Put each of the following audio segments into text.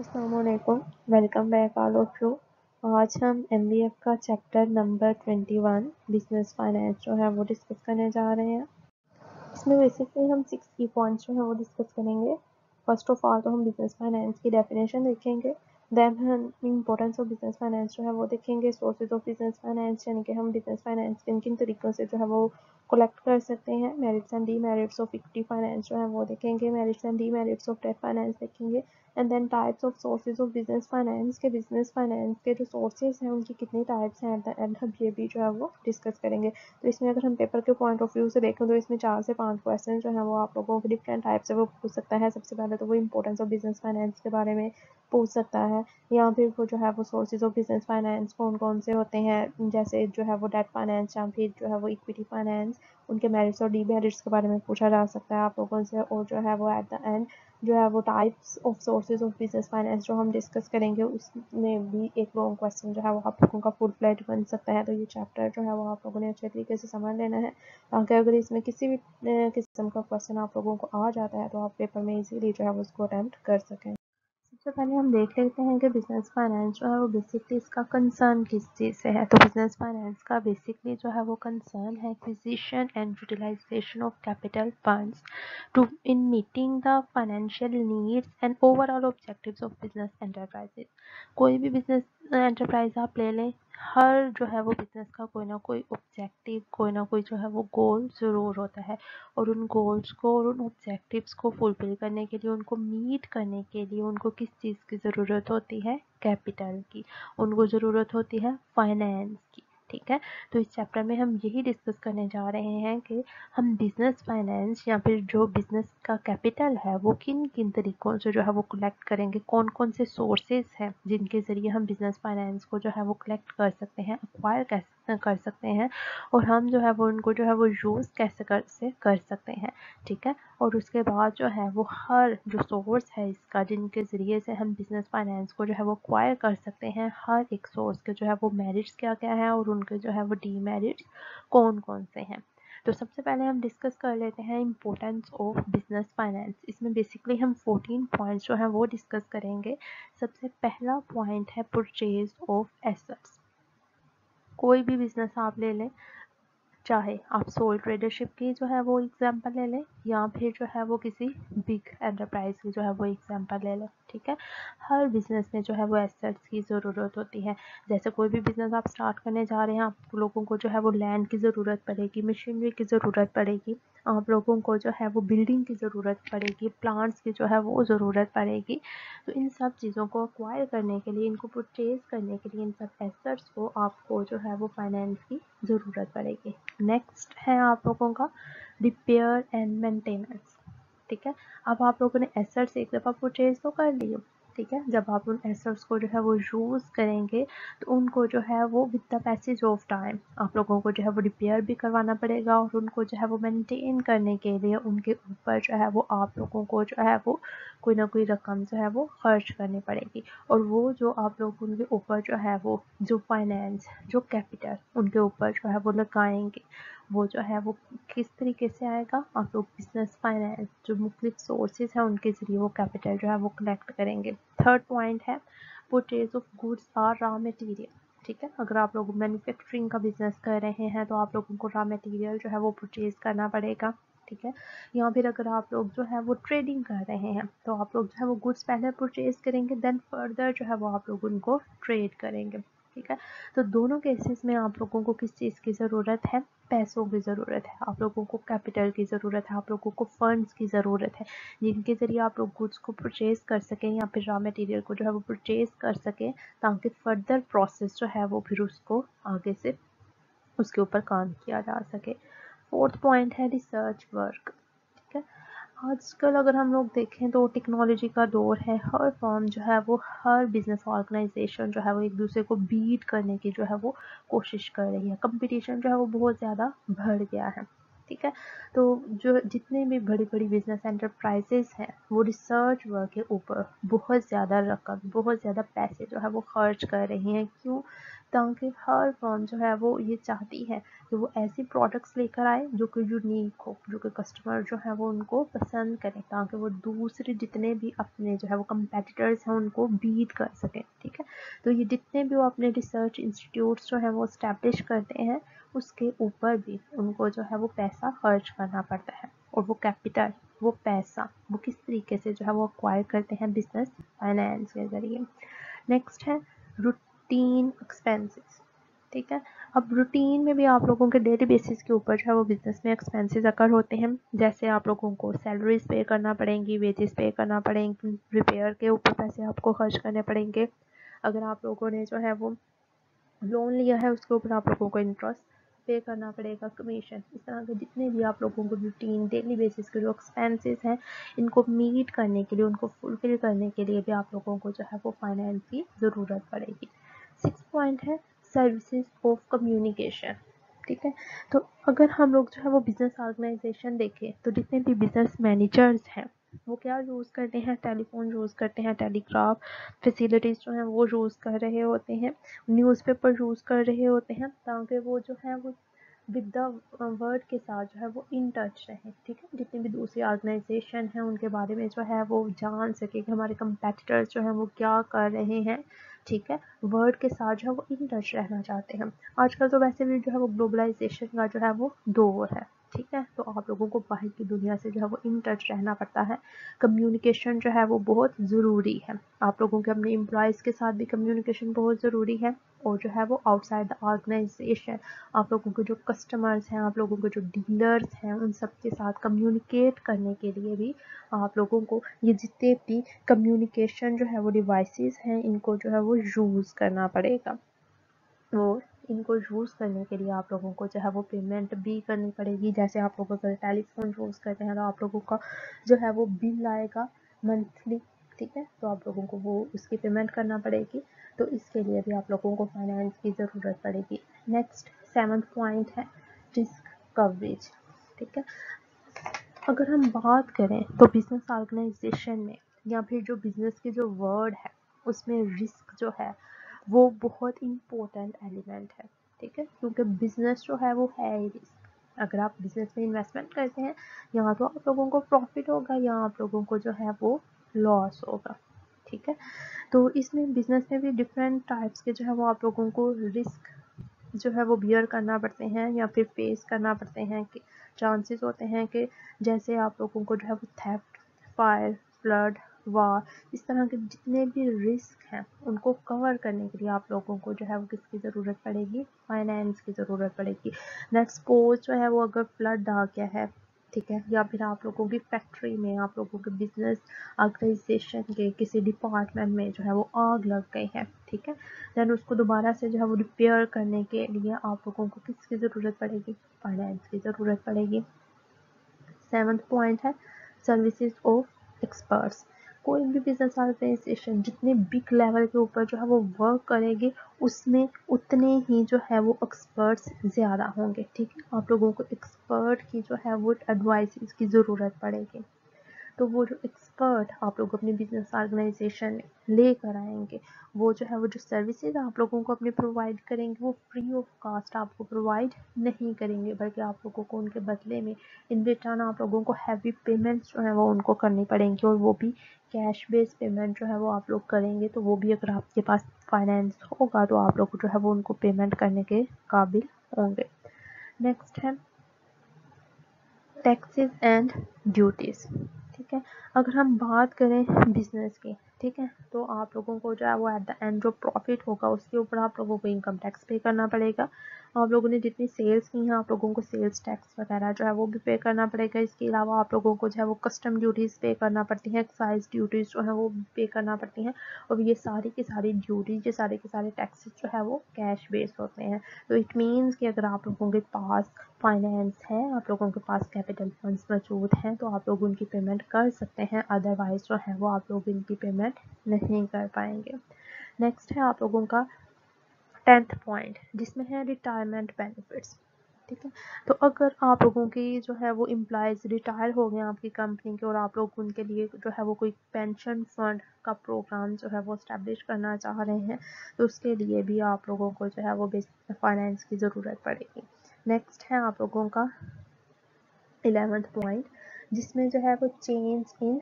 अस्सलामुअलैकुम, welcome back all of you. आज हम MBF का चैप्टर नंबर 21 बिजनेस फाइनेंस जो है वो डिस्कस करने जा रहे हैं। इसमें बेसिकली हम 6 की पॉइंट्स जो है वो डिस्कस करेंगे। फर्स्ट ऑफ ऑल तो हम बिजनेस फाइनेंस की डेफिनेशन देखेंगे, देन हम इंपॉर्टेंस ऑफ बिजनेस फाइनेंस जो है वो देखेंगे, सोर्सेज ऑफ बिजनेस फाइनेंस यानी कि हम बिजनेस फाइनेंस किन किन तरीक़ों से जो है वो कलेक्ट कर सकते हैं, merits and demerits of equity finance जो है वो देखेंगे, merits and demerits of debt finance देखेंगे, and then types of sources of business finance के जो सोर्सेज हैं उनकी कितनी टाइप्स हैं एट द एंड हम ये भी जो है वो डिस्कस करेंगे। तो इसमें अगर हम पेपर के पॉइंट ऑफ व्यू से देखें तो इसमें 4 से 5 क्वेश्चन जो है वो आप लोगों को डिफरेंट टाइप से वो पूछ सकता है। सबसे पहले तो वो इंपॉर्टेंस ऑफ बिजनेस फाइनेंस के बारे में पूछ सकता है, या फिर वो जो है वो सोर्सेज ऑफ बिजनेस फाइनेंस कौन कौन से होते हैं, जैसे जो है वो डेट फाइनेंस या फिर जो है वो इक्विटी फाइनेंस, उनके मेरिट्स और डीमेरिट्स के बारे में पूछा जा सकता है आप लोगों से। और जो है वो एट द एंड जो है वो types of sources of business finance जो हम डिस्कस करेंगे उसमें भी एक लॉन्ग क्वेश्चन जो है वो आप लोगों का फुल फ्लैट बन सकता है। तो ये चैप्टर जो है वो आप लोगों ने अच्छे तरीके से समझ लेना है, ताकि अगर इसमें किसी भी किस्म का क्वेश्चन आप लोगों को आ जाता है तो आप पेपर में इजीली जो है वो उसको अटेम्प्ट कर सकें। सबसे पहले हम देख लेते हैं कि बिजनेस फाइनेंस जो है वो बेसिकली इसका कंसर्न किस चीज़ से है। तो बिजनेस फाइनेंस का बेसिकली जो है वो कंसर्न है acquisition and utilisation of capital funds to in meeting the financial needs and overall objectives of business enterprises. कोई भी बिजनेस एंटरप्राइज आप ले लें, हर जो है वो बिजनेस का कोई ना कोई ऑब्जेक्टिव, कोई ना कोई जो है वो गोल ज़रूर होता है, और उन गोल्स को और उन ऑब्जेक्टिव्स को फुलफिल करने के लिए, उनको मीट करने के लिए उनको किस चीज़ की ज़रूरत होती है? कैपिटल की। उनको ज़रूरत होती है फाइनेंस की। ठीक है, तो इस चैप्टर में हम यही डिस्कस करने जा रहे हैं कि हम बिजनेस फाइनेंस या फिर जो बिजनेस का कैपिटल है वो किन किन तरीक़ों से जो है वो कलेक्ट करेंगे, कौन कौन से सोर्सेज हैं जिनके ज़रिए हम बिजनेस फाइनेंस को जो है वो कलेक्ट कर सकते हैं, एक्वायर कैसे कर सकते हैं, और हम जो है वो उनको जो है वो यूज़ कैसे कर सकते हैं। ठीक है, और उसके बाद जो है वो हर जो सोर्स है इसका जिनके ज़रिए से हम बिजनेस फाइनेंस को जो है वो एक्वायर कर सकते हैं, हर एक सोर्स के जो है वो मेरिट्स क्या क्या हैं और उनके जो है वो डीमेरिट्स कौन कौन से हैं। तो सबसे पहले हम डिस्कस कर लेते हैं इम्पोर्टेंस ऑफ बिजनेस फाइनेंस। इसमें बेसिकली हम 14 पॉइंट्स जो हैं वो डिस्कस करेंगे। सबसे पहला पॉइंट है परचेज ऑफ एसेट्स। कोई भी बिजनेस आप ले लें, चाहे आप सोल ट्रेडरशिप की जो है वो एग्जांपल ले लें, या फिर जो है वो किसी बिग एंटरप्राइज की जो है वो एग्जांपल ले लें। ठीक है, हर बिजनेस में जो है वो एसेट्स की ज़रूरत होती है। जैसे कोई भी बिजनेस आप स्टार्ट करने जा रहे हैं, आप लोगों को जो है वो लैंड की ज़रूरत पड़ेगी, मशीनरी की ज़रूरत पड़ेगी, आप लोगों को जो है वो बिल्डिंग की ज़रूरत पड़ेगी, प्लांट्स की जो है वो ज़रूरत पड़ेगी। तो इन सब चीज़ों को एक्वायर करने के लिए, इनको परचेज करने के लिए, इन सब एसेट्स को आपको जो है वो फाइनेंस की ज़रूरत पड़ेगी। नेक्स्ट है आप लोगों का रिपेयर एंड मेंटेनेंस। ठीक है, अब आप लोगों ने एसेट्स एक दफ़ा परचेज तो कर लिए। ठीक है, जब आप उन एसेट्स को जो है वो यूज़ करेंगे तो उनको जो है वो with the passage of time आप लोगों को जो है वो रिपेयर भी करवाना पड़ेगा, और उनको जो है वो मेंटेन करने के लिए उनके ऊपर जो है वो आप लोगों को जो है वो कोई ना कोई रकम जो है वो खर्च करनी पड़ेगी। और वो जो आप लोग उनके ऊपर जो है वो जो फाइनेंस, जो कैपिटल उनके ऊपर जो है वो लगाएंगे, वो जो है वो किस तरीके से आएगा? आप लोग बिजनेस फाइनेंस जो मुख्तलिफ सोर्सेज हैं उनके ज़रिए वो कैपिटल जो है वो कलेक्ट करेंगे। थर्ड पॉइंट है परचेज ऑफ गुड्स और रॉ मटेरियल। ठीक है, अगर आप लोग मैन्युफैक्चरिंग का बिजनेस कर रहे हैं तो आप लोगों को रॉ मटेरियल जो है वो परचेज करना पड़ेगा। ठीक है, या फिर अगर आप लोग जो है वो ट्रेडिंग कर रहे हैं तो आप लोग जो है वो गुड्स पहले परचेज करेंगे, देन फर्दर जो है वो आप लोग उनको ट्रेड करेंगे। ठीक है, तो दोनों केसेस में आप लोगों को किस चीज़ की ज़रूरत है? पैसों की ज़रूरत है, आप लोगों को कैपिटल की ज़रूरत है, आप लोगों को फंड्स की ज़रूरत है, जिनके ज़रिए आप लोग गुड्स को परचेज कर सकें या फिर रॉ मटेरियल को जो है वो परचेज कर सकें, ताकि फर्दर प्रोसेस जो है वो फिर उसको आगे से उसके ऊपर काम किया जा सके। फोर्थ पॉइंट है रिसर्च वर्क। ठीक है, आजकल अगर हम लोग देखें तो टेक्नोलॉजी का दौर है, हर फर्म जो है वो, हर बिजनेस ऑर्गेनाइजेशन जो है वो एक दूसरे को बीट करने की जो है वो कोशिश कर रही है, कंपटीशन जो है वो बहुत ज़्यादा बढ़ गया है। ठीक है। तो जो जितने भी बड़ी बड़ी बिजनेस एंटरप्राइजेस हैं वो रिसर्च वर्क के ऊपर बहुत ज़्यादा रकम, बहुत ज़्यादा पैसे जो है वो खर्च कर रही हैं। क्यों? ताकि हर फर्म जो है वो ये चाहती है कि वो ऐसी प्रोडक्ट्स लेकर आए जो कि यूनिक हो, जो कि कस्टमर जो है वो उनको पसंद करें, ताकि वो दूसरे जितने भी अपने जो है वो कंपेटिटर्स हैं उनको बीट कर सकें। ठीक है। तो ये जितने भी वो अपने रिसर्च इंस्टीट्यूट्स जो है वो इस्टेब्लिश करते हैं उसके ऊपर भी उनको जो है वो पैसा खर्च करना पड़ता है। और वो कैपिटल, वो पैसा वो किस तरीके से जो है वो एक्वायर करते हैं? बिजनेस फाइनेंस के जरिए। नेक्स्ट है रूटीन एक्सपेंसेस। ठीक है। अब रूटीन में भी आप लोगों के डेली बेसिस के ऊपर जो है वो बिजनेस में एक्सपेंसेस अकर होते हैं। जैसे आप लोगों को सैलरीज पे करना पड़ेंगी, वेजेस पे करना पड़ेंगी, रिपेयर के ऊपर पैसे आपको खर्च करने पड़ेंगे। अगर आप लोगों ने जो है वो लोन लिया है उसके ऊपर आप लोगों को इंटरेस्ट पे करना पड़ेगा, कमीशन। इस तरह के जितने भी आप लोगों को रूटीन डेली बेसिस के जो एक्सपेंसेस हैं इनको मीट करने के लिए, उनको फुलफिल करने के लिए भी आप लोगों को जो है वो फाइनेंस की ज़रूरत पड़ेगी। 6 पॉइंट है सर्विसेज ऑफ कम्युनिकेशन। ठीक है। तो अगर हम लोग जो है वो बिजनेस ऑर्गेनाइजेशन देखें तो जितने भी बिजनेस मैनेजर्स हैं वो क्या यूज़ करते हैं? टेलीफोन यूज़ करते हैं, टेलीग्राफ फैसिलिटीज़ जो हैं वो यूज़ कर रहे होते हैं, न्यूज़पेपर यूज़ कर रहे होते हैं, ताकि वो जो है वो विद द वर्ड के साथ जो है वो इन टच रहें। ठीक है। जितनी भी दूसरी ऑर्गेनाइजेशन है उनके बारे में जो है वो जान सके कि हमारे कंपेटिटर्स जो हैं वो क्या कर रहे हैं। ठीक है। वर्ड के साथ जो है वो इन टच रहना चाहते हैं। आजकल तो वैसे भी जो है वो ग्लोबलाइजेशन का जो है वो दौर है। ठीक है। तो आप लोगों को बाहर की दुनिया से जो है वो इन टच रहना पड़ता है। कम्युनिकेशन जो है वो बहुत ज़रूरी है। आप लोगों के अपने एम्प्लॉयज़ के साथ भी कम्युनिकेशन बहुत ज़रूरी है। और जो है वो आउटसाइड द ऑर्गेनाइजेशन आप लोगों के जो कस्टमर्स हैं, आप लोगों के जो डीलर्स हैं, उन सब के साथ कम्युनिकेट करने के लिए भी आप लोगों को ये जितने भी कम्युनिकेशन जो है वो डिवाइसेस हैं इनको जो है वो यूज़ करना पड़ेगा। और इनको यूज़ करने के लिए आप लोगों को जो है वो पेमेंट भी करनी पड़ेगी। जैसे आप लोग अगर टेलीफोन यूज़ करते हैं तो आप लोगों का जो है वो बिल आएगा मंथली। ठीक है। तो आप लोगों को वो उसकी पेमेंट करना पड़ेगी। तो इसके लिए भी आप लोगों को फाइनेंस की ज़रूरत पड़ेगी। नेक्स्ट 7th पॉइंट है रिस्क कवरेज। ठीक है। अगर हम बात करें तो बिजनेस ऑर्गेनाइजेशन में या फिर जो बिजनेस के जो वर्ड है उसमें रिस्क जो है वो बहुत इम्पोर्टेंट एलिमेंट है। ठीक है। क्योंकि बिजनेस जो है वो है ही रिस्क। अगर आप बिजनेस में इन्वेस्टमेंट करते हैं या तो आप लोगों को प्रॉफिट होगा या आप लोगों को जो है वो लॉस होगा। ठीक है। तो इसमें बिजनेस में भी डिफरेंट टाइप्स के जो है वो आप लोगों को रिस्क जो है वो बियर करना पड़ते हैं या फिर फेस करना पड़ते हैं। कि चांसेस होते हैं कि जैसे आप लोगों को जो है वो थेफ्ट, फायर, फ्लड, वार, इस तरह के जितने भी रिस्क हैं उनको कवर करने के लिए आप लोगों को जो है वो किसकी ज़रूरत पड़ेगी? फाइनेंस की ज़रूरत पड़ेगी। नेक्स्ट सपोज जो है वो अगर फ्लड आ गया है, ठीक है, या फिर आप लोगों की फैक्ट्री में, आप लोगों के बिजनेस ऑर्गेनाइजेशन के किसी डिपार्टमेंट में जो है वो आग लग गई है। ठीक है। देन उसको दोबारा से जो है वो रिपेयर करने के लिए आप लोगों को किसकी ज़रूरत पड़ेगी? फाइनेंस की ज़रूरत पड़ेगी। 7th पॉइंट है सर्विसेज ऑफ एक्सपर्ट्स। कोई भी बिजनेस ऑर्गेनाइजेशन जितने बिग लेवल के ऊपर जो है वो वर्क करेगी उसमें उतने ही जो है वो एक्सपर्ट्स ज़्यादा होंगे। ठीक है। आप लोगों को एक्सपर्ट की जो है वो एडवाइस की ज़रूरत पड़ेगी। तो वो जो एक्सपर्ट आप लोग अपनी बिजनेस ऑर्गेनाइजेशन में लेकर आएंगे वो जो है वो जो सर्विसेज आप लोगों को अपने प्रोवाइड करेंगे वो फ्री ऑफ कास्ट आपको प्रोवाइड नहीं करेंगे, बल्कि आप लोगों को उनके बदले में इन रिटर्न आप लोगों को हैवी पेमेंट्स जो है वो उनको करनी पड़ेंगी। और वो भी कैश बेस्ड पेमेंट जो है वो आप लोग करेंगे। तो वो भी अगर आपके पास फाइनेंस होगा तो आप लोग जो है वो उनको पेमेंट करने के काबिल होंगे। नेक्स्ट है टैक्सेस एंड ड्यूटीज़। ठीक है। अगर हम बात करें बिजनेस की, ठीक है, तो आप लोगों को जो है वो एट द एंड जो प्रॉफिट होगा उसके ऊपर आप लोगों को इनकम टैक्स पे करना पड़ेगा। आप लोगों ने जितनी सेल्स की हैं आप लोगों को सेल्स टैक्स वगैरह जो है वो भी पे करना पड़ेगा। इसके अलावा आप लोगों को जो है वो कस्टम ड्यूटीज़ पे करना पड़ती हैं, एक्साइज ड्यूटीज़ जो है वो पे करना पड़ती हैं। और ये सारी की सारी ड्यूटीज, ये सारे के सारे टैक्सेस जो है वो कैश बेस्ड होते हैं। तो इट मीन्स कि अगर आप लोगों के पास फाइनेंस है, आप लोगों के पास कैपिटल फंड्स मौजूद हैं तो आप लोग उनकी पेमेंट कर सकते हैं। अदरवाइज जो है वो आप लोग इनकी पेमेंट नहीं कर पाएंगे। नेक्स्ट है आप लोगों का 10th पॉइंट जिसमें है रिटायरमेंट बेनिफिट्स। ठीक है। तो अगर आप लोगों की जो है वो एम्प्लॉयज़ रिटायर हो गए आपकी कंपनी के और आप लोग उनके लिए जो है वो कोई पेंशन फंड का प्रोग्राम जो है वो इस्टेब्लिश करना चाह रहे हैं, तो उसके लिए भी आप लोगों को जो है वो बेसिक फाइनेंस की ज़रूरत पड़ेगी। नेक्स्ट है आप लोगों का 11th पॉइंट, जिसमें जो है वो चेंज इन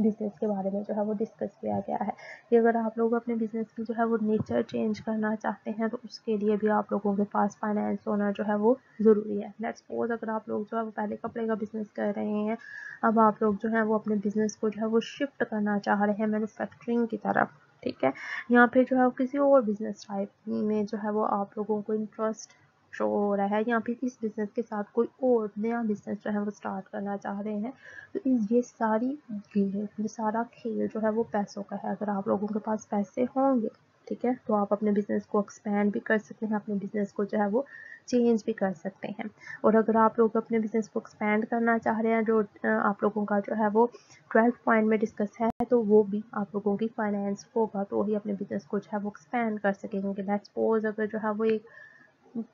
बिजनेस के बारे में जो है वो डिस्कस किया गया है कि अगर आप लोग अपने बिजनेस की जो है वो नेचर चेंज करना चाहते हैं तो उसके लिए भी आप लोगों के पास फाइनेंस होना जो है वो ज़रूरी है। लेट्स सपोज अगर आप लोग जो है वो पहले कपड़े का बिजनेस कर रहे हैं, अब आप लोग जो है वो अपने बिजनेस को जो है वो शिफ्ट करना चाह रहे हैं मैन्युफैक्चरिंग की तरफ, ठीक है, यहाँ पे जो है किसी और बिजनेस टाइप में जो है वो आप लोगों को इंटरेस्ट शो हो रहा है, या फिर इस बिजनेस के साथ कोई और नया बिजनेस जो है वो स्टार्ट करना चाह रहे हैं, तो ये सारा खेल जो है वो पैसों का है। अगर आप लोगों के पास पैसे होंगे, ठीक है, तो आप अपने बिजनेस को एक्सपैंड भी कर सकते हैं, अपने बिजनेस को जो है वो चेंज भी कर सकते हैं। और अगर आप लोग अपने बिजनेस को एक्सपैंड करना चाह रहे हैं, जो आप लोगों का जो है वो 12th पॉइंट में डिस्कस है, तो वो भी आप लोगों की फाइनेंस होगा तो ही अपने बिजनेस को जो है वो एक्सपैंड कर सकेंगे। लेट्स सपोज अगर जो है वो एक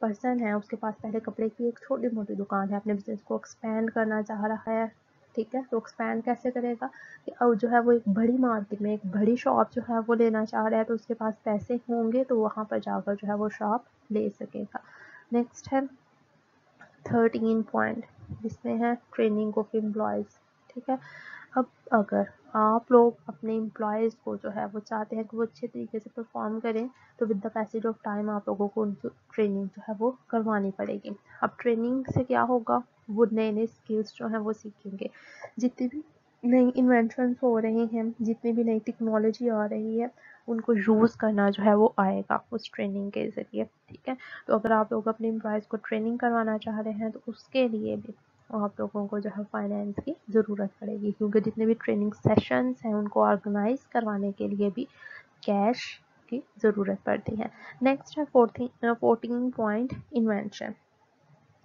पर्सन है, उसके पास पहले कपड़े की एक छोटी मोटी दुकान है, अपने बिजनेस को एक्सपैंड करना चाह रहा है, ठीक है, तो एक्सपैंड कैसे करेगा कि अब जो है वो एक बड़ी मार्केट में एक बड़ी शॉप जो है वो लेना चाह रहा है, तो उसके पास पैसे होंगे तो वहाँ पर जाकर जो है वो शॉप ले सकेगा। नेक्स्ट है 13 पॉइंट, जिसमें है ट्रेनिंग ऑफ एम्प्लॉयज़, ठीक है। अब अगर आप लोग अपने एम्प्लॉयज़ को जो है वो चाहते हैं कि वो अच्छे तरीके से परफॉर्म करें, तो with the passage of time आप लोगों को उनकी ट्रेनिंग जो है वो करवानी पड़ेगी। अब ट्रेनिंग से क्या होगा, वो नए नए स्किल्स जो हैं वो सीखेंगे। जितनी भी नई इन्वेंशंस हो रही हैं, जितनी भी नई टेक्नोलॉजी आ रही है, उनको यूज़ करना जो है वो आएगा उस ट्रेनिंग के ज़रिए, ठीक है। तो अगर आप लोग अपने एम्प्लॉयज़ को ट्रेनिंग करवाना चाह रहे हैं, तो उसके लिए भी आप लोगों को जो है फाइनेंस की ज़रूरत पड़ेगी, क्योंकि जितने भी ट्रेनिंग सेशंस हैं उनको ऑर्गेनाइज करवाने के लिए भी कैश की ज़रूरत पड़ती है। नेक्स्ट है 14 पॉइंट, इन्वेंशन।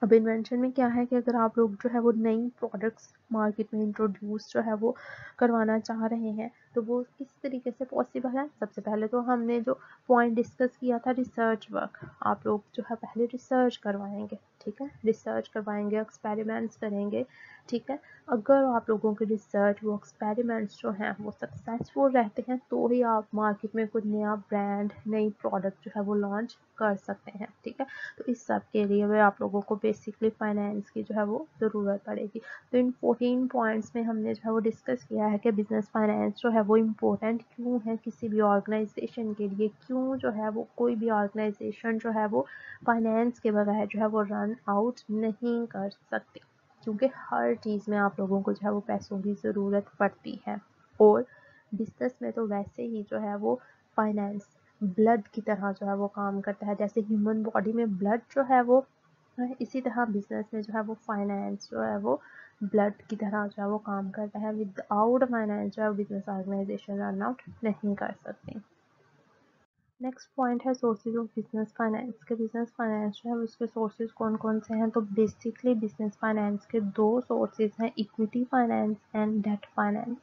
अब इन्वेंशन में क्या है कि अगर आप लोग जो है वो नई प्रोडक्ट्स मार्केट में इंट्रोड्यूस जो है वो करवाना चाह रहे हैं, तो वो किस तरीके से पॉसिबल है। सबसे पहले तो हमने जो पॉइंट डिस्कस किया था रिसर्च वर्क, आप लोग जो है पहले रिसर्च करवाएंगे, ठीक है, रिसर्च करवाएंगे, एक्सपेरिमेंट्स करेंगे, ठीक है। अगर आप लोगों के रिसर्च वो एक्सपेरिमेंट्स जो हैं वो सक्सेसफुल रहते हैं, तो ही आप मार्केट में कोई नया ब्रांड नई प्रोडक्ट जो है वो लॉन्च कर सकते हैं, ठीक है। तो इस सब के लिए वे आप लोगों को बेसिकली फाइनेंस की जो है वो ज़रूरत पड़ेगी। तो इन 14 पॉइंट्स में हमने जो है वो डिस्कस किया है कि बिजनेस फाइनेंस जो है वो इम्पोर्टेंट क्यों है किसी भी ऑर्गेनाइजेशन के लिए, क्यों जो है वो कोई भी ऑर्गेनाइजेशन जो है वो फाइनेंस के बगैर जो है वो रन आउट नहीं कर सकती, क्योंकि हर चीज़ में आप लोगों को जो है वो पैसों की ज़रूरत पड़ती है। और बिजनेस में तो वैसे ही जो है वो फाइनेंस ब्लड की तरह जो है वो काम करता है। जैसे ह्यूमन बॉडी में ब्लड जो है वो है, इसी तरह बिजनेस में जो है वो फाइनेंस जो है वो ब्लड की तरह जो है वो काम करता है। विदाउट फाइनेंस जो है बिजनेस ऑर्गेनाइजेशन रन आउट नहीं कर सकते। नेक्स्ट पॉइंट है सोर्सेज ऑफ बिजनेस फाइनेंस के। बिजनेस फाइनेंस जो है उसके सोर्सेज कौन कौन से हैं, तो बेसिकली बिजनेस फाइनेंस के दो सोर्सेज हैं, equity finance and debt finance.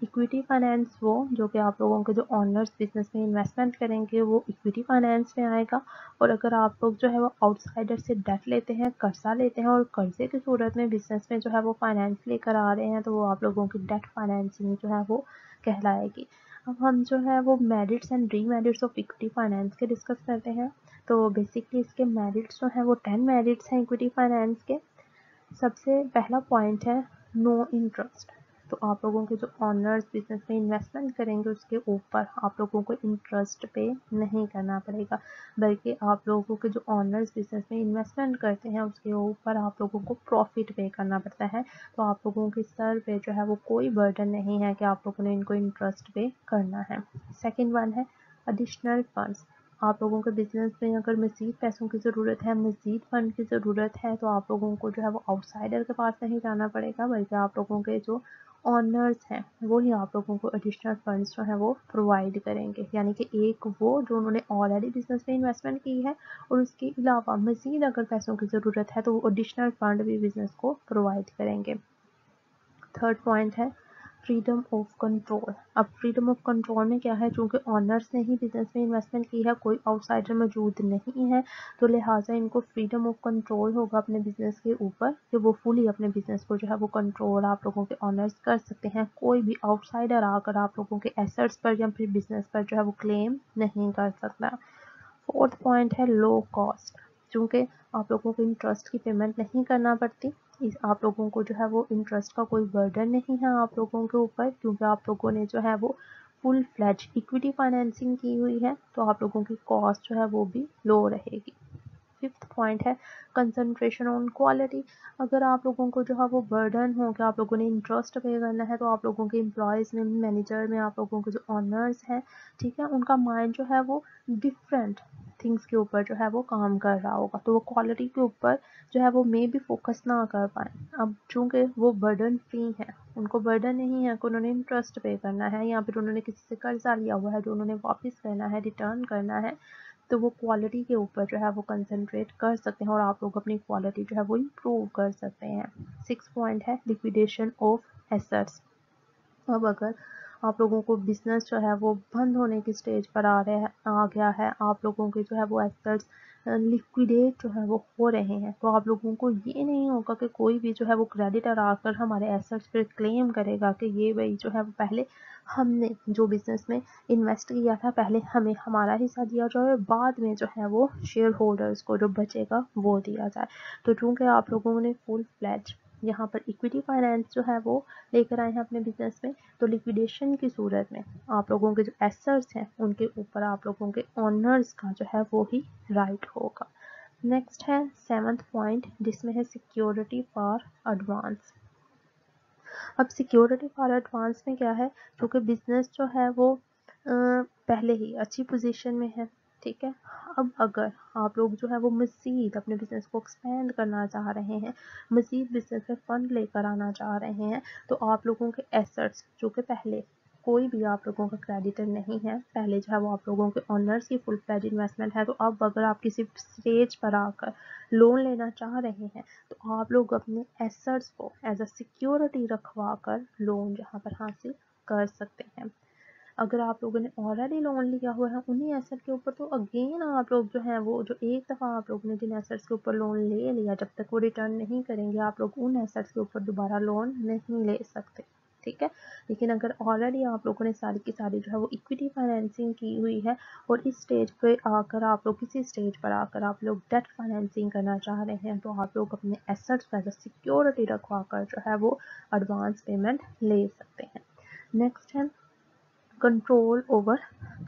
Equity finance वो जो कि आप लोगों के जो ऑनर्स बिजनेस में इन्वेस्टमेंट करेंगे वो इक्विटी फाइनेंस में आएगा। और अगर आप लोग जो है वो आउटसाइडर से डेट लेते हैं, कर्जा लेते हैं, और कर्जे की सूरत में बिजनेस में जो है वो फाइनेंस लेकर आ रहे हैं, तो वो आप लोगों की डेट फाइनेंसिंग जो है वो कहलाएगी। अब हम जो है वो merits and demerits of equity finance के डिस्कस करते हैं। तो बेसिकली इसके मेरिट्स जो हैं वो 10 मेरिट्स हैं इक्विटी फाइनेंस के। सबसे पहला पॉइंट है नो इंटरेस्ट। तो आप लोगों के जो ऑनर्स बिजनेस में इन्वेस्टमेंट करेंगे उसके ऊपर आप लोगों को इंटरेस्ट पे नहीं करना पड़ेगा, बल्कि आप लोगों के जो ऑनर्स बिजनेस में इन्वेस्टमेंट करते हैं उसके ऊपर आप लोगों को प्रॉफिट पे करना पड़ता है। तो आप लोगों के सर पे जो है वो कोई बर्डन नहीं है कि आप लोगों ने इनको इंटरेस्ट पे करना है। सेकेंड वन है एडिशनल फंड्स। आप लोगों के बिजनेस में अगर मज़ीद पैसों की ज़रूरत है, मज़ीद फंड की ज़रूरत है, तो आप लोगों को जो है वो आउटसाइडर के पास नहीं जाना पड़ेगा, बल्कि आप लोगों के जो ऑनर्स हैं वो ही आप लोगों को एडिशनल फंड्स जो हैं वो प्रोवाइड करेंगे। यानी कि एक वो जो उन्होंने ऑलरेडी बिजनेस में इन्वेस्टमेंट की है, और उसके अलावा मज़ीद अगर पैसों की ज़रूरत है तो वो एडिशनल फंड भी बिजनेस को प्रोवाइड करेंगे। थर्ड पॉइंट है फ्रीडम ऑफ कंट्रोल। अब फ्रीडम ऑफ कंट्रोल में क्या है, चूंकि ऑनर्स ने ही बिजनेस में इन्वेस्टमेंट की है, कोई आउटसाइडर मौजूद नहीं है, तो लिहाजा इनको फ्रीडम ऑफ कंट्रोल होगा अपने बिजनेस के ऊपर, कि वो फुली अपने बिजनेस को जो है वो कंट्रोल आप लोगों के ऑनर्स कर सकते हैं। कोई भी आउटसाइडर आकर आप लोगों के एसेट्स पर या फिर बिजनेस पर जो है वो क्लेम नहीं कर सकता। फोर्थ पॉइंट है लो कॉस्ट। चूंकि आप लोगों को इंटरेस्ट की पेमेंट नहीं करना पड़ती, इस आप लोगों को जो है वो इंटरेस्ट का कोई बर्डन नहीं है आप लोगों के ऊपर, क्योंकि आप लोगों ने जो है वो फुल फ्लैज इक्विटी फाइनेंसिंग की हुई है, तो आप लोगों की कॉस्ट जो है वो भी लो रहेगी। फिफ्थ पॉइंट है कंसंट्रेशन ऑन क्वालिटी। अगर आप लोगों को जो है वो बर्डन हो कि आप लोगों ने इंटरेस्ट पे करना है, तो आप लोगों के एम्प्लॉयज़ में, मैनेजर में, आप लोगों के जो ऑनर्स हैं, ठीक है, उनका माइंड जो है वो डिफरेंट थिंग्स के ऊपर जो है वो काम कर रहा होगा, तो वो क्वालिटी के ऊपर जो है वो मे भी फोकस ना कर पाए। अब चूंकि वो बर्डन फ्री है, उनको बर्डन नहीं है कि उन्होंने इंटरेस्ट पे करना है या फिर उन्होंने किसी से कर्जा लिया हुआ है जो उन्होंने वापस करना है, रिटर्न करना है, तो वो क्वालिटी के ऊपर जो है वो कंसंट्रेट कर सकते हैं और आप लोग अपनी क्वालिटी जो है वो इम्प्रूव कर सकते हैं। सिक्स पॉइंट है लिक्विडेशन ऑफ एसेट्स। अब अगर आप लोगों को बिजनेस जो है वो बंद होने की स्टेज पर आ गया है, आप लोगों के जो है वो एसेट्स लिक्विडेट जो है वो हो रहे हैं, तो आप लोगों को ये नहीं होगा कि कोई भी जो है वो क्रेडिटर आकर हमारे एसेट्स पर क्लेम करेगा कि ये भाई जो है वो पहले हमने जो बिजनेस में इन्वेस्ट किया था, पहले हमें हमारा हिस्सा दिया जाए, बाद में जो है वो शेयर होल्डर्स को जो बचेगा वो दिया जाए। तो चूंकि आप लोगों ने फुल फ्लैज यहाँ पर इक्विटी फाइनेंस जो है वो लेकर आए हैं अपने बिजनेस में, तो लिक्विडेशन की सूरत में आप लोगों के जो एसेट्स हैं उनके ऊपर आप लोगों के ऑनर्स का जो है वो ही राइट होगा। नेक्स्ट है सेवंथ पॉइंट, जिसमें है सिक्योरिटी फॉर एडवांस। अब सिक्योरिटी फॉर एडवांस में क्या है, क्योंकि बिजनेस जो है वो पहले ही अच्छी पोजीशन में है, ठीक है। अब अगर आप लोग जो है वो मज़ीद अपने बिजनेस को एक्सपेंड करना चाह रहे हैं, मज़ीद बिजनेस में फंड लेकर आना चाह रहे हैं, तो आप लोगों के एसेट्स जो कि पहले कोई भी आप लोगों का क्रेडिटर नहीं है, पहले जो है वो आप लोगों के ऑनर्स की फुल फ्लेज इन्वेस्टमेंट है, तो अब अगर आप किसी स्टेज पर आकर लोन लेना चाह रहे हैं, तो आप लोग अपने एसेट्स को एज अ सिक्योरिटी रखवा कर लोन जहाँ पर हासिल कर सकते हैं। अगर आप लोगों ने ऑलरेडी लोन लिया हुआ है उन्हीं एसेट के ऊपर, तो अगेन आप लोग जो है वो जो एक दफ़ा आप लोगों ने जिन एसेट्स के ऊपर लोन ले लिया, जब तक वो रिटर्न नहीं करेंगे, आप लोग उन एसेट्स के ऊपर दोबारा लोन नहीं ले सकते, ठीक है। लेकिन अगर ऑलरेडी आप लोगों ने सारी की सारी जो है वो इक्विटी फाइनेंसिंग की हुई है और इस स्टेज पे आकर आप लोग किसी स्टेज पर आकर आप लोग डेट फाइनेंसिंग करना चाह रहे हैं, तो आप लोग अपने एसेट्स पर सिक्योरिटी रखवा कर जो है वो एडवांस पेमेंट ले सकते हैं। नेक्स्ट है कंट्रोल ओवर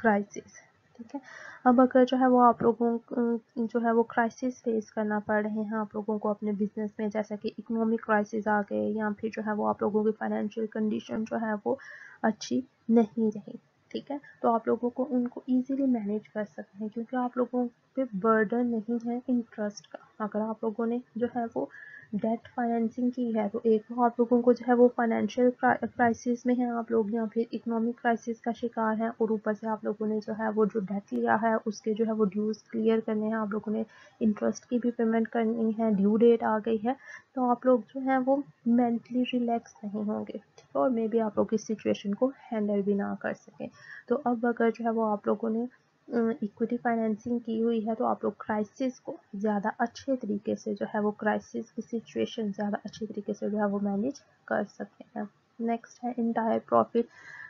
क्राइसिस, ठीक है। अब अगर जो है वो आप लोगों को जो है वो क्राइसिस फेस करना पड़ रहे हैं आप लोगों को अपने बिजनेस में, जैसा कि इकोनॉमिक क्राइसिस आ गए या फिर जो है वो आप लोगों की फाइनेंशियल कंडीशन जो है वो अच्छी नहीं रही, ठीक है, तो आप लोगों को उनको इजीली मैनेज कर सकते हैं, क्योंकि आप लोगों पे बर्डन नहीं है इंटरेस्ट का। अगर आप लोगों ने जो है वो डेट फाइनेंसिंग की है, तो एक तो आप लोगों को जो है वो फाइनेंशियल क्राइसिस में है आप लोग, या फिर इकोनॉमिक क्राइसिस का शिकार हैं, और ऊपर से आप लोगों ने जो है वो जो डेट लिया है उसके जो है वो ड्यूज क्लियर करने हैं, आप लोगों ने इंटरेस्ट की भी पेमेंट करनी है, ड्यू डेट आ गई है, तो आप लोग जो है वो मेंटली रिलैक्स नहीं होंगे, ठीक है, और मे बी आप लोग इस सिचुएशन को हैंडल भी ना कर सकें। तो अब अगर जो है वो आप लोगों ने इक्विटी फाइनेंसिंग की हुई है, तो आप लोग क्राइसिस को ज़्यादा अच्छे तरीके से जो है वो क्राइसिस की सिचुएशन ज़्यादा अच्छे तरीके से जो है वो मैनेज कर सकते हैं। नेक्स्ट है इंटायर प्रॉफिट,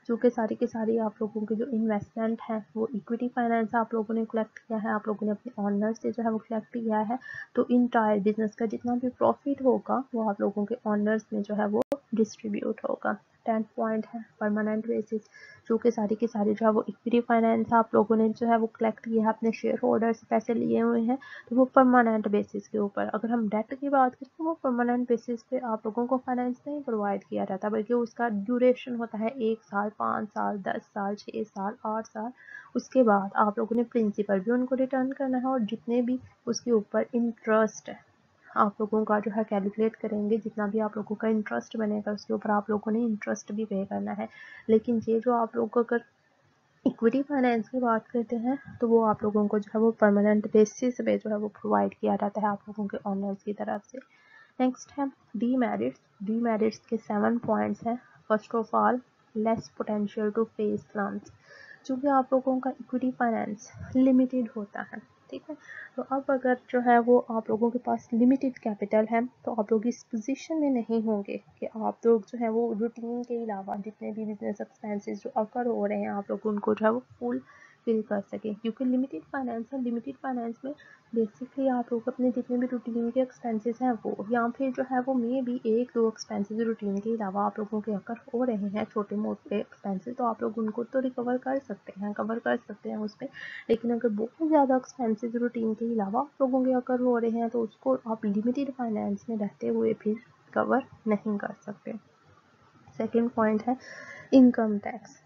जो कि सारी की सारी आप लोगों की जो इन्वेस्टमेंट है वो इक्विटी फाइनेंस आप लोगों ने कलेक्ट किया है, आप लोगों ने अपने ऑनर से जो है वो कलेक्ट किया है, तो इंटायर बिजनेस का जितना भी प्रॉफिट होगा वो आप लोगों के ऑनर्स में जो है वो डिस्ट्रीब्यूट होगा। 10th पॉइंट है परमानेंट बेसिस, जो कि सारी की सारी जो है वो इक्विटी फाइनेंस आप लोगों ने जो है वो कलेक्ट किया है, अपने शेयर होल्डर से पैसे लिए हुए हैं, तो वो परमानेंट बेसिस के ऊपर। अगर हम डेट की बात करें तो वो परमानेंट बेसिस पे आप लोगों को फाइनेंस नहीं प्रोवाइड किया जाता, बल्कि उसका ड्यूरेशन होता है 1 साल, 5 साल, 10 साल, 6 साल, 8 साल। उसके बाद आप लोगों ने प्रिंसिपल भी उनको रिटर्न करना है, और जितने भी उसके ऊपर इंटरेस्ट है आप लोगों का जो है कैलकुलेट करेंगे, जितना भी आप लोगों का इंटरेस्ट बनेगा उसके ऊपर आप लोगों ने इंटरेस्ट भी पे करना है। लेकिन ये जो आप लोग अगर इक्विटी फाइनेंस की बात करते हैं, तो वो आप लोगों को जो है वो परमानेंट बेसिस पे जो है वो प्रोवाइड किया जाता है आप लोगों के ऑनर्स की तरफ से। नेक्स्ट है डीमेरिट्स। डीमेरिट्स के 7 पॉइंट्स हैं। First of all less potential to face plans, क्योंकि आप लोगों का इक्विटी फाइनेंस लिमिटेड होता है, ठीक है। तो अब अगर जो है वो आप लोगों के पास लिमिटेड कैपिटल है तो आप लोग इस पोजीशन में नहीं होंगे कि आप लोग जो है वो रूटीन के अलावा जितने भी बिजनेस एक्सपेंसेस जो अकर हो रहे हैं आप लोग उनको जो है वो फुल फिल कर सकें, क्योंकि लिमिटेड फाइनेंस है। लिमिटेड फाइनेंस में बेसिकली आप लोग अपने जितने भी रूटीन के एक्सपेंसेस हैं वो, या फिर जो है वो मे भी एक दो एक्सपेंसेस रूटीन के अलावा आप लोगों के अकर हो रहे हैं छोटे मोटे एक्सपेंसेस, तो आप लोग उनको तो रिकवर कर सकते हैं, कवर कर सकते हैं उसमें। लेकिन अगर बहुत ज़्यादा एक्सपेंसेस रूटीन के अलावा आप लोगों के अकर हो रहे हैं तो उसको आप लिमिटेड फाइनेंस में रहते हुए फिर कवर नहीं कर सकते। सेकेंड पॉइंट है इनकम टैक्स।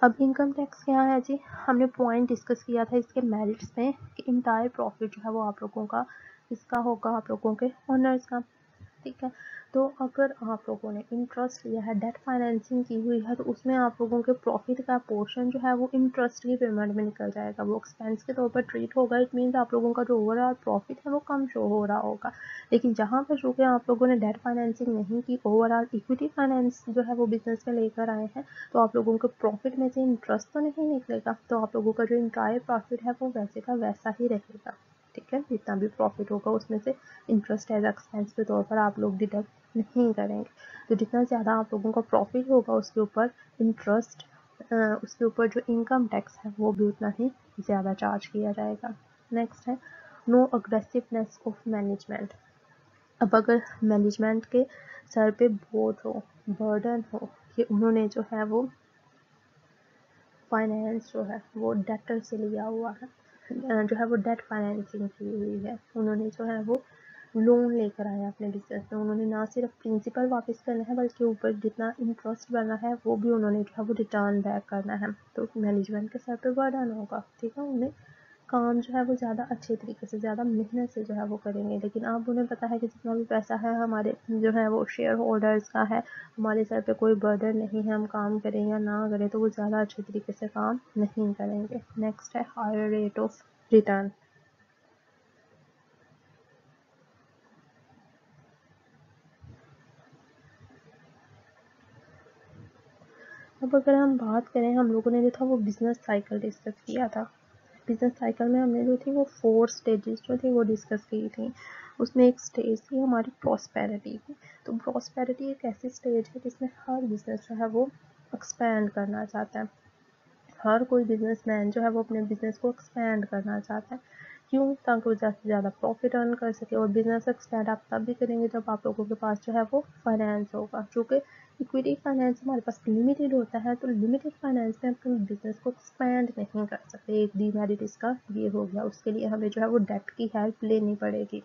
अब इनकम टैक्स क्या है जी, हमने पॉइंट डिस्कस किया था इसके मेरिट्स में कि इंटायर प्रॉफिट जो है वो आप लोगों का इसका होगा आप लोगों के ओनर्स का, ठीक है। तो अगर आप लोगों ने इंटरेस्ट लिया है, डेट फाइनेंसिंग की हुई है, तो उसमें आप लोगों के प्रॉफिट का पोर्शन जो है वो इंटरेस्ट की पेमेंट में निकल जाएगा, वो एक्सपेंस के तौर पर ट्रीट होगा। इट मीन्स आप लोगों का जो ओवरऑल प्रॉफिट है वो कम शो हो रहा होगा। लेकिन जहाँ पर चूँकि आप लोगों ने डेट फाइनेंसिंग नहीं की, ओवरऑल इक्विटी फाइनेंस जो है वो बिजनेस में लेकर आए हैं, तो आप लोगों के प्रॉफिट में से इंटरेस्ट तो नहीं निकलेगा, तो आप लोगों का जो इंटायर प्रॉफिट है वो वैसे का वैसा ही रहेगा, ठीक है। जितना भी प्रॉफिट होगा उसमें से इंटरेस्ट एज एक्सपेंस के तौर पर आप लोग डिडक्ट नहीं करेंगे। तो जितना ज़्यादा आप लोगों का प्रॉफिट होगा उसके ऊपर इंटरेस्ट उसके ऊपर जो इनकम टैक्स है वो भी उतना ही ज़्यादा चार्ज किया जाएगा। नेक्स्ट है नो अग्रेसिवनेस ऑफ मैनेजमेंट। अब अगर मैनेजमेंट के सर पे बोझ हो, बर्डन हो कि उन्होंने जो है वो फाइनेंस जो है वो डेटर से लिया हुआ है, जो है वो डेट फाइनेंसिंग की हुई है, उन्होंने जो है वो लोन लेकर आया अपने बिजनेस में, उन्होंने ना सिर्फ प्रिंसिपल वापस करना है बल्कि ऊपर जितना इंटरेस्ट बना है वो भी उन्होंने जो है वो रिटर्न बैक करना है। तो मैनेजमेंट के सर पे बर्डन होगा, ठीक है। उन्हें काम जो है वो ज़्यादा अच्छे तरीके से ज़्यादा मेहनत से जो है वो करेंगे, लेकिन अब उन्हें पता है कि जितना भी पैसा है हमारे जो है वो शेयर होल्डर्स का है, हमारे सर पे कोई बर्डन नहीं है, हम काम करें या ना करें तो वो ज़्यादा अच्छे तरीके से काम नहीं करेंगे। नेक्स्ट है हायर रेट ऑफ रिटर्न। अब अगर हम बात करें, हम लोगों ने जो था वो बिजनेस साइकिल डिस्कस किया था। बिजनेस साइकिल में हमने जो थी वो 4 स्टेजेस जो थी वो डिस्कस की थी। उसमें एक स्टेज थी हमारी प्रॉस्पेरिटी की। तो प्रॉस्पेरिटी एक ऐसी स्टेज है जिसमें हर बिजनेस जो है वो एक्सपैंड करना चाहता है, हर कोई बिजनेसमैन जो है वो अपने बिजनेस को एक्सपैंड करना चाहता है। क्यों? ताकि वो ज़्यादा से ज़्यादा प्रॉफिट अर्न कर सके। और बिजनेस एक्सपैंड आप तब भी करेंगे जब आप लोगों के पास जो है वो फाइनेंस होगा, क्योंकि इक्विटी फाइनेंस हमारे पास लिमिटेड होता है, तो लिमिटेड फाइनेंस में अपने बिजनेस को एक्सपैंड नहीं कर सकते। एक डीमेरिट इसका ये हो गया, उसके लिए हमें जो है वो डेट की हेल्प लेनी पड़ेगी।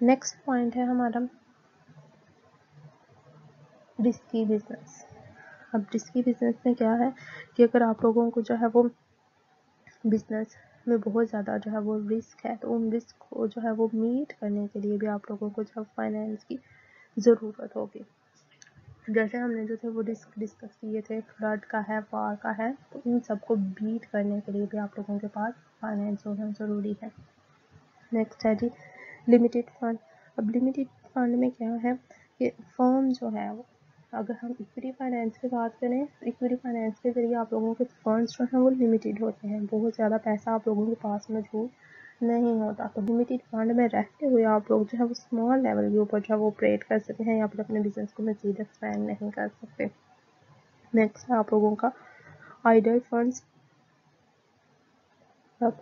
नेक्स्ट पॉइंट है हमारा रिस्की बिजनेस। अब रिस्की बिजनेस में क्या है कि अगर आप लोगों को जो है वो बिजनेस में बहुत ज़्यादा जो है वो रिस्क है, तो उन रिस्क को जो है वो मीट करने के लिए भी आप लोगों को जो फाइनेंस की ज़रूरत होगी। जैसे हमने जो थे वो रिस्क डिस्कस किए थे, फ्लड का है, वार का है, तो इन सबको बीट करने के लिए भी आप लोगों के पास फाइनेंस होना ज़रूरी है। नेक्स्ट है जी लिमिटेड फंड। अब लिमिटेड फंड में क्या है कि फर्म जो है वो, अगर हम इक्विटी फाइनेंस की बात करें तो इक्विटी फाइनेंस के जरिए आप लोगों के फंड्स जो हैं वो लिमिटेड होते हैं, बहुत ज़्यादा पैसा आप लोगों के पास मौजूद नहीं होता। तो लिमिटेड फंड में रहते हुए आप लोग जो है वो स्मॉल लेवल के ऊपर जो है वो ऑपरेट कर सकते हैं या फिर अपने बिजनेस को मज़ीद एक्सपैंड नहीं कर सकते। नेक्स्ट है आप लोगों का आइडल फंड्स। अब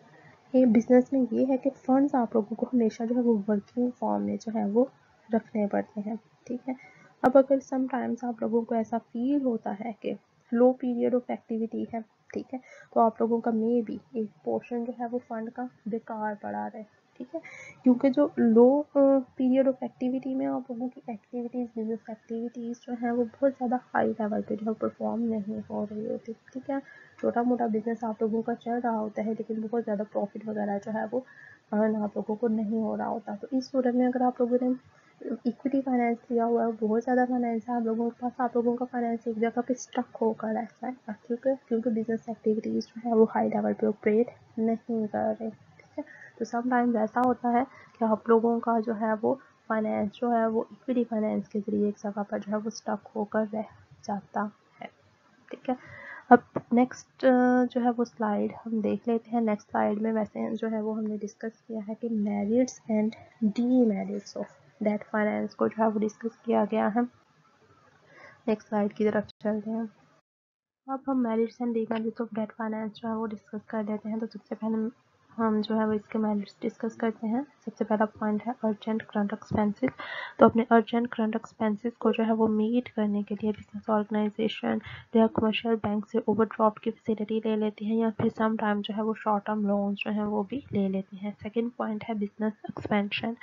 ये बिजनेस में ये है कि फंड्स आप लोगों को हमेशा जो है वो वर्किंग फॉर्म में जो है वो रखने पड़ते हैं, ठीक है। अब अगर समटाइम्स आप लोगों को ऐसा फील होता है कि लो पीरियड ऑफ एक्टिविटी है, ठीक है, तो आप लोगों का मे भी एक पोर्शन जो है वो फंड का बेकार पड़ा रहे, ठीक है। क्योंकि जो लो पीरियड ऑफ एक्टिविटी में आप लोगों की एक्टिविटीज़, बिजनेस एक्टिविटीज़ जो है वो बहुत ज़्यादा हाई लेवल पे जो है परफॉर्म नहीं हो रही होती, ठीक है। छोटा मोटा बिजनेस आप लोगों का चल रहा होता है लेकिन बहुत ज़्यादा प्रॉफिट वगैरह जो है वो अर्न आप लोगों को नहीं हो रहा होता। तो इस सूरत में अगर आप लोगों ने इक्विटी फाइनेंस लिया हुआ है, बहुत ज़्यादा फाइनेंस है आप लोगों के पास, आप लोगों का फाइनेंस एक जगह पे स्टक होकर रहता है, क्योंकि बिजनेस एक्टिविटीज़ जो है वो हाई लेवल पे ऑपरेट नहीं कर रहे, ठीक है। तो समटाइम्स ऐसा होता है कि आप लोगों का जो है वो फाइनेंस जो है वो इक्विटी फाइनेंस के ज़रिए एक जगह पर जो है वो स्टक होकर रह जाता है। ठीक है, अब नेक्स्ट जो है वो स्लाइड हम देख लेते हैं। नेक्स्ट स्लाइड में वैसे जो है वो हमने डिस्कस किया है कि merits and demerits of debt finance को जो है वो डिस्कस किया गया है। नेक्स्ट स्लाइड की तरफ चलते हैं। अब हम merits and demerits of debt finance जो है वो डिस्कस कर लेते हैं। तो सबसे पहले हम जो है वो इसके मेरिट्स डिस्कस करते हैं। सबसे पहला पॉइंट है अर्जेंट करंट एक्सपेंसेस। तो अपने अर्जेंट करंट एक्सपेंसेस को जो है वो मीट करने के लिए बिजनेस ऑर्गेनाइजेशन या कमर्शियल बैंक से ओवरड्राफ्ट की फैसिलिटी ले लेती हैं, या फिर सम टाइम जो है वो शॉर्ट टर्म लोन जो है वो भी ले लेती हैं। सेकेंड पॉइंट है बिजनेस एक्सपेंशन।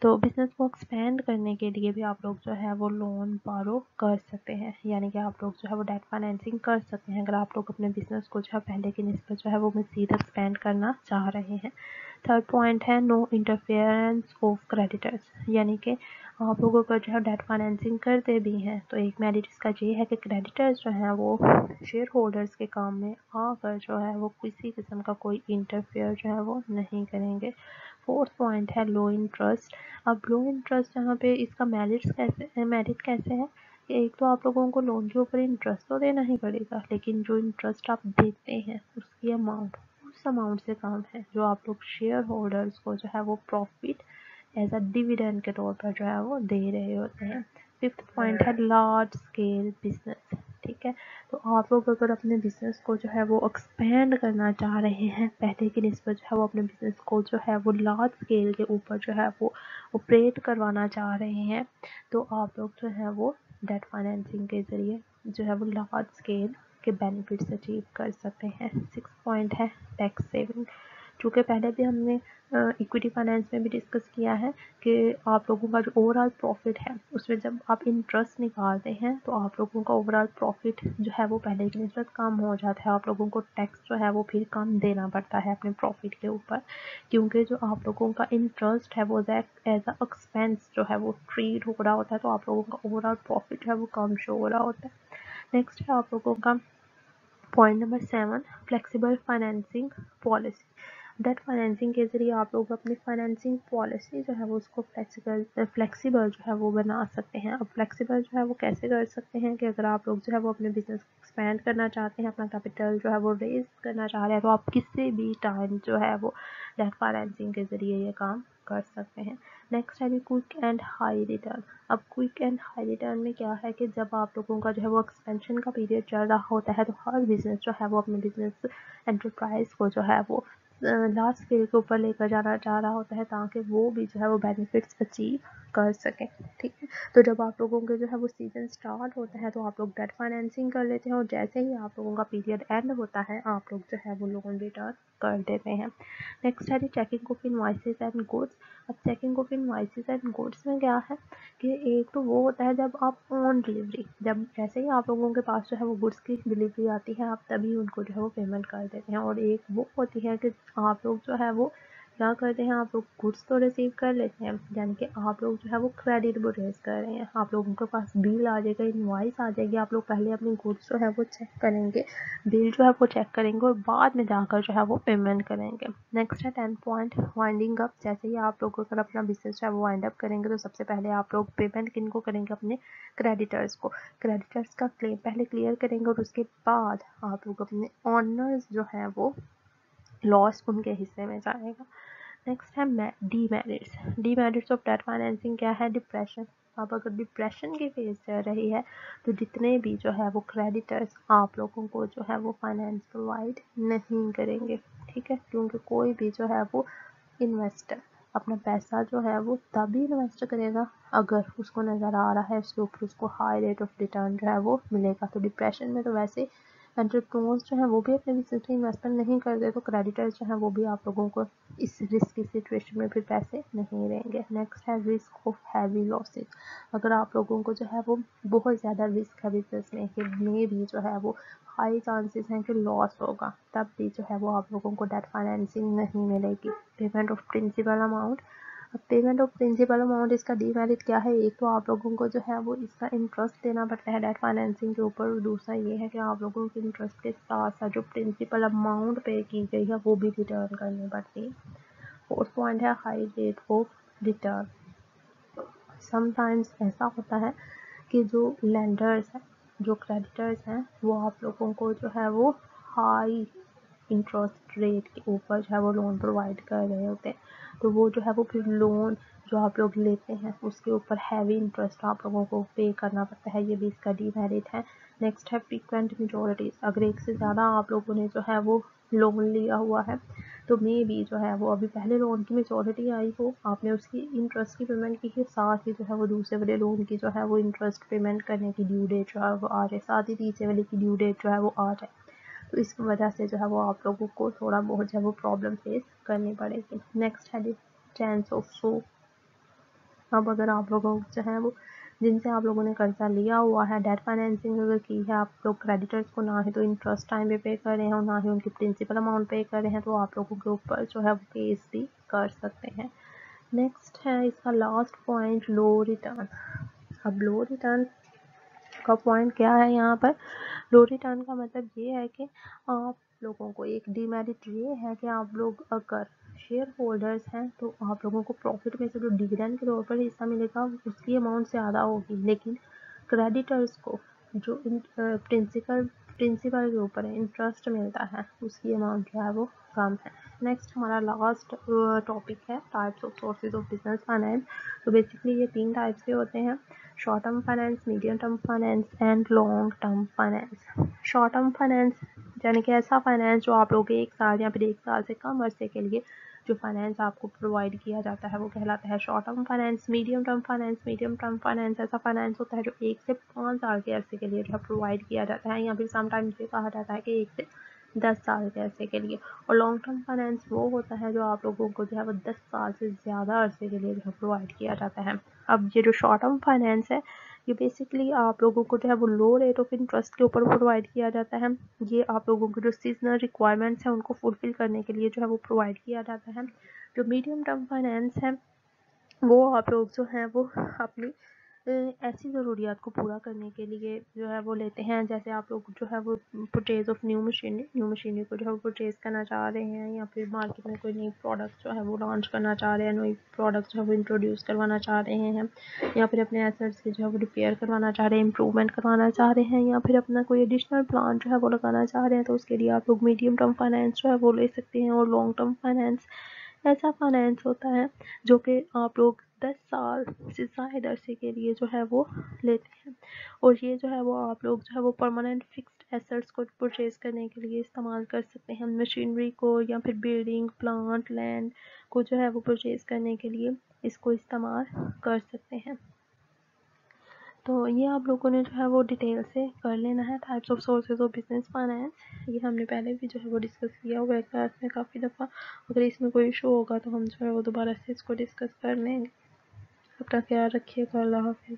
तो बिजनेस को एक्सपेंड करने के लिए भी आप लोग जो है वो लोन बारो कर सकते हैं, यानी कि आप लोग जो है वो डेट फाइनेंसिंग कर सकते हैं अगर आप लोग अपने बिजनेस को जो है पहले की निस्बत जो है वो मज़ीद एक्सपेंड करना चाह रहे हैं। थर्ड पॉइंट है नो इंटरफेरेंस ऑफ क्रेडिटर्स, यानी कि आप लोग अगर जो है डेट फाइनेंसिंग करते भी हैं तो एक मेरिट इसका ये है कि क्रेडिटर्स जो हैं वो शेयर होल्डर्स के काम में आकर जो है वो किसी किस्म का कोई इंटरफेयर जो है वो नहीं करेंगे। फोर्थ पॉइंट है लो इंटरेस्ट। अब लो इंटरेस्ट यहाँ पे इसका मेरिट कैसे है कि एक तो आप लोगों को लोन के ऊपर इंटरेस्ट तो देना ही पड़ेगा, लेकिन जो इंटरेस्ट आप देते हैं उसकी अमाउंट उस अमाउंट से कम है जो आप लोग शेयर होल्डर्स को जो है वो प्रॉफिट एज अ डिविडेंड के तौर पर जो है वो दे रहे होते हैं। फिफ्थ पॉइंट है लार्ज स्केल बिजनेस। ठीक है, तो आप लोग अगर अपने बिजनेस को जो है वो एक्सपेंड करना चाह रहे हैं, पहले की निस्बत जो है वो अपने बिजनेस को जो है वो लार्ज स्केल के ऊपर जो है वो ऑपरेट करवाना चाह रहे हैं, तो आप लोग जो है वो डेट फाइनेंसिंग के ज़रिए जो है वो लार्ज स्केल के बेनिफिट्स अचीव कर सकते हैं। सिक्स पॉइंट है टैक्स सेविंग। चूँकि पहले भी हमने इक्विटी फाइनेंस में भी डिस्कस किया है कि आप लोगों का जो ओवरऑल प्रॉफिट है उसमें जब आप इंटरेस्ट निकालते हैं तो आप लोगों का ओवरऑल प्रॉफिट जो है वो पहले की निस्बत कम हो जाता है। आप लोगों को टैक्स जो है वो फिर कम देना पड़ता है अपने प्रॉफिट के ऊपर, क्योंकि जो आप लोगों का इंटरेस्ट है वो एज अ एक्सपेंस जो है वो ट्रीट हो रहा होता है, तो आप लोगों का ओवरऑल प्रॉफिट है वो कम शो हो रहा होता है। नेक्स्ट है आप लोगों का point number 7 flexible financing policy. Debt financing के ज़रिए आप लोग अपनी फाइनेंसिंग पॉलिसी जो है वो उसको फ्लेक्सिबल जो है वो बना सकते हैं। अब फ्लेक्सिबल जो है वो कैसे कर सकते हैं कि अगर आप लोग जो है वो अपने बिजनेस एक्सपेंड करना चाहते हैं, अपना कैपिटल जो है वो रेज करना चाह रहे हैं, तो आप किसी भी टाइम जो है वो डेट फाइनेंसिंग के ज़रिए ये काम कर सकते हैं। नेक्स्ट है क्विक एंड हाई रिटर्न। अब क्विक एंड हाई रिटर्न में क्या है कि जब आप लोगों का जो है वो एक्सपेंशन का पीरियड चल रहा होता है तो हर बिजनेस जो है वो अपने बिजनेस एंटरप्राइज को जो है वो लार्ज स्केल के ऊपर लेकर जाना चाह रहा होता है ताकि वो भी जो है वो बेनिफिट्स अचीव कर सकें। ठीक है, तो जब आप लोगों के जो है वो सीजन स्टार्ट होता है तो आप लोग डेट फाइनेंसिंग कर लेते हैं और जैसे ही आप लोगों का पीरियड एंड होता है आप लोग जो है वो लोन रिटर्न कर देते हैं। नेक्स्ट है checking of invoices and goods. अब checking of invoices and goods में क्या है कि एक तो वो होता है जब आप ऑन डिलीवरी, जब जैसे ही आप लोगों के पास जो है वो गुड्स की डिलीवरी आती है आप तभी उनको जो है वो पेमेंट कर देते हैं, और एक वो होती है कि आप लोग जो है वो क्या करते हैं, आप लोग गुड्स तो रिसीव कर लेते हैं, यानी कि आप लोग जो है वो क्रेडिट रेज कर रहे हैं, आप लोगों के पास बिल आ जाएगा, इनवॉइस आ जाएगी, आप लोग पहले अपनी गुड्स जो है वो चेक करेंगे, बिल जो है वो चेक करेंगे और बाद में जाकर जो है वो पेमेंट करेंगे। नेक्स्ट है 10 पॉइंट वाइंडिंग अप। जैसे ही आप लोग अगर अपना बिजनेस जो है वो वाइंड अप करेंगे तो सबसे पहले आप लोग पेमेंट किन को करेंगे, अपने क्रेडिटर्स को। क्रेडिटर्स का क्लेम पहले क्लियर करेंगे और उसके बाद आप लोग अपने ऑनर्स जो है वो लॉस उनके हिस्से में जाएगा। नेक्स्ट है demerits. Demerits of debt financing क्या है, डिप्रेशन। अब अगर डिप्रेशन की फेज चल रही है तो जितने भी जो है वो क्रेडिटर्स आप लोगों को जो है वो फाइनेंस प्रोवाइड नहीं करेंगे। ठीक है, क्योंकि कोई भी जो है वो इन्वेस्टर अपना पैसा जो है वो तभी इन्वेस्ट करेगा अगर उसको नज़र आ रहा है उसके ऊपर उसको हाई रेट ऑफ रिटर्न जो है वो मिलेगा। तो डिप्रेशन में तो वैसे एंटरप्रेन्योर्स जो है वो भी अपने बिजनेस में इन्वेस्टमेंट नहीं करते, तो क्रेडिटर्स जो है वो भी आप लोगों को इस रिस्क की सिचुएशन में फिर पैसे नहीं देंगे। नेक्स्ट है रिस्क ऑफ हैवी लॉसेस। अगर आप लोगों को जो है वो बहुत ज़्यादा रिस्क है बिजनेस में भी जो है वो हाई चांसेस हैं कि लॉस होगा, तब भी जो है वो आप लोगों को डेट फाइनेंसिंग नहीं मिलेगी। Payment of principal amount. अब पेमेंट ऑफ प्रिंसिपल अमाउंट इसका डीमेरिट क्या है, एक तो आप लोगों को जो है वो इसका इंटरेस्ट देना पड़ता है डेट फाइनेंसिंग के ऊपर, और दूसरा ये है कि आप लोगों के इंटरेस्ट के साथ साथ जो प्रिंसिपल अमाउंट पे की गई है वो भी रिटर्न करनी पड़ती है। फोर्थ पॉइंट है high rate of return. Sometimes ऐसा होता है कि जो लेंडर्स हैं, जो क्रेडिटर्स हैं, वो आप लोगों को जो है वो हाई इंटरेस्ट रेट के ऊपर जो है वो लोन प्रोवाइड कर रहे होते हैं, तो वो जो है वो फिर लोन जो आप लोग लेते हैं उसके ऊपर हैवी इंटरेस्ट आप लोगों को पे करना पड़ता है, ये भी इसका डीमेरिट है। नेक्स्ट है फ्रीक्वेंट मेच्योरिटीज। अगर एक से ज़्यादा आप लोगों ने जो है वो लोन लिया हुआ है तो मे बी जो है वो अभी पहले लोन की मेच्योरिटी आई हो, आपने उसकी इंटरेस्ट की पेमेंट की है, साथ ही जो है वो दूसरे वाले लोन की जो है वो इंटरेस्ट पेमेंट करने की ड्यू डेट जो है वो आ जाए, साथ ही तीसरे वाले की ड्यू डेट जो है वो आ जाए, तो इस वजह से जो है वो आप लोगों को थोड़ा बहुत जो है वो प्रॉब्लम फेस करनी पड़ेगी। नेक्स्ट है डिस्टेंस ऑफ सो। अब अगर आप लोगों जो है वो जिनसे आप लोगों ने कर्जा लिया हुआ है, डेट फाइनेंसिंग अगर की है, आप लोग क्रेडिटर्स को ना ही तो इंटरेस्ट टाइम पे कर रहे हैं और ना ही उनकी प्रिंसिपल अमाउंट पे कर रहे हैं, तो आप लोगों के ऊपर जो है वो केस भी कर सकते हैं। नेक्स्ट है इसका लास्ट पॉइंट, लो रिटर्न। अब लो रिटर्न का पॉइंट क्या है यहाँ पर? लो रिटर्न का मतलब ये है कि आप लोगों को एक डीमेरिट ये है कि आप लोग अगर शेयर होल्डर्स हैं तो आप लोगों को प्रॉफिट में से जो डिविडेंड के तौर पर हिस्सा मिलेगा उसकी अमाउंट ज़्यादा होगी, लेकिन क्रेडिटर्स को जो प्रिंसिपल के ऊपर इंटरेस्ट मिलता है उसकी अमाउंट जो है वो कम है। नेक्स्ट हमारा लास्ट टॉपिक है types of sources of business finance. तो बेसिकली ये 3 टाइप्स के होते हैं, short term finance, medium term finance and long term finance. Short term finance यानी कि ऐसा फाइनेंस जो आप लोग 1 साल या फिर 1 साल से कम अरसे के लिए जो फाइनेंस आपको प्रोवाइड किया जाता है वो कहलाता है short term finance. Medium term finance ऐसा फाइनेंस होता है जो 1 से 5 साल के अरसे के लिए जो प्रोवाइड किया जाता है, या फिर समटाइम्स ये कहा जाता है कि 1 से 10 साल के अरसे के लिए। और लॉन्ग टर्म फाइनेंस वो होता है जो आप लोगों को जो है वो 10 साल से ज़्यादा अरसे के लिए जो है प्रोवाइड किया जाता है। अब ये जो शॉर्ट टर्म फाइनेंस है ये बेसिकली आप लोगों को जो है वो लो रेट ऑफ इंटरेस्ट के ऊपर प्रोवाइड किया जाता है। ये आप लोगों को जो सीजनल रिक्वायरमेंट्स हैं उनको फुलफिल करने के लिए जो है वो प्रोवाइड किया जाता है। जो मीडियम टर्म फाइनेंस है वो आप लोग जो हैं वो अपनी ऐसी ज़रूरियात को पूरा करने के लिए जो है वो लेते हैं, जैसे आप लोग जो है वो परचेज़ ऑफ न्यू मशीनरी को जो है वो परचेज़ करना चाह रहे हैं, या फिर मार्केट में कोई नई प्रोडक्ट जो है वो लॉन्च करना चाह रहे हैं, नई प्रोडक्ट जो है वो इंट्रोड्यूस करवाना चाह रहे हैं, या फिर अपने एसेट्स की जो है वो रिपेयर करवाना चाह रहे हैं, इंप्रूवमेंट करवाना चाह रहे हैं, या फिर अपना कोई एडिशनल प्लान जो है वो लगाना चाह रहे हैं, तो उसके लिए आप लोग मीडियम टर्म फाइनेंस जो है वो ले सकते हैं। और लॉन्ग टर्म फाइनेंस ऐसा फाइनेंस होता है जो कि आप लोग 10 साल से ज़ायद अरसे के लिए जो है वो लेते हैं, और ये जो है वो आप लोग जो है वो परमानेंट फिक्स्ड एसेट्स को परचेज़ करने के लिए इस्तेमाल कर सकते हैं, मशीनरी को या फिर बिल्डिंग, प्लांट, लैंड को जो है वो परचेज़ करने के लिए इसको इस्तेमाल कर सकते हैं। तो ये आप लोगों ने जो है वो डिटेल से कर लेना है types of sources of business finance. ये हमने पहले भी जो है वो डिस्कस किया हुआ है क्लास में काफ़ी दफ़ा। अगर इसमें कोई इशू होगा तो हम जो है वो दोबारा से इसको डिस्कस कर लेंगे। अपना ख्याल रखिएगा। अल्लाह हाफिज़।